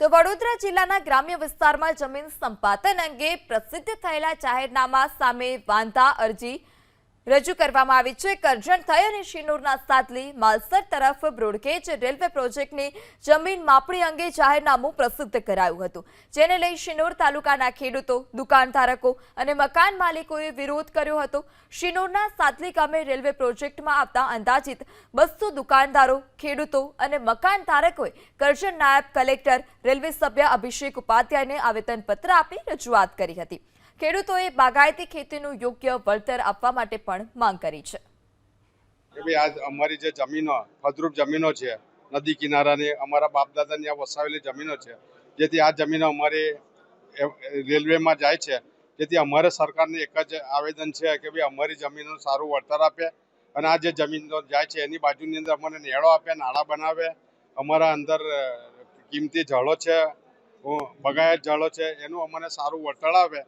તો વડોદરા જિલ્લાના ગ્રામ્ય વિસ્તારમાં જમીન સંપાદન અંગે પ્રસિદ્ધ થયેલા જાહેરનામા સામે વાંધા અરજી રજૂ કરવામાં આવી છે। કરજણ થઈ અને શિનોરના સાતલી માલસર તરફ બ્રોડગેજ રેલવે પ્રોજેક્ટની જમીન માપણી અંગે જાહેરનામું પ્રસિદ્ધ કરાયું હતું, જેને લઈ શિનોર તાલુકાના ખેડૂતો, દુકાનધારકો અને મકાન માલિકોએ વિરોધ કર્યો હતો। શિનોરના સાતલી ગામે રેલવે પ્રોજેક્ટમાં આવતા અંદાજિત 200 દુકાનદારો, ખેડૂતો અને મકાનધારકોએ કરજણ નાયબ કલેક્ટર, રેલવે સભ્ય અભિષેક ઉપાધ્યાયને આવેદનપત્ર આપી રજૂઆત કરી હતી। ખેડૂતોએ બાગાયતી ખેતીનું યોગ્ય વળતર આપવા માટે પણ માંગ કરી છે। આજ અમારી જે જમીનો ફળદ્રુપ જમીનો છે, નદી કિનારાની અમારા બાપ દાદાની આ વસાવેલી જમીનો છે, જેથી આ જમીનો અમારી રેલવેમાં જાય છે। જેથી અમારે સરકારને એક જ આવેદન છે કે ભાઈ અમારી જમીનનું સારું વળતર આપે અને આ જે જમીનો જાય છે એની બાજુની અંદર અમને નેળો આપે, નાળા બનાવે, અમારા અંદર કિંમતી જળો છે, બગાયત જળો છે, એનું અમને સારું વળતર આવે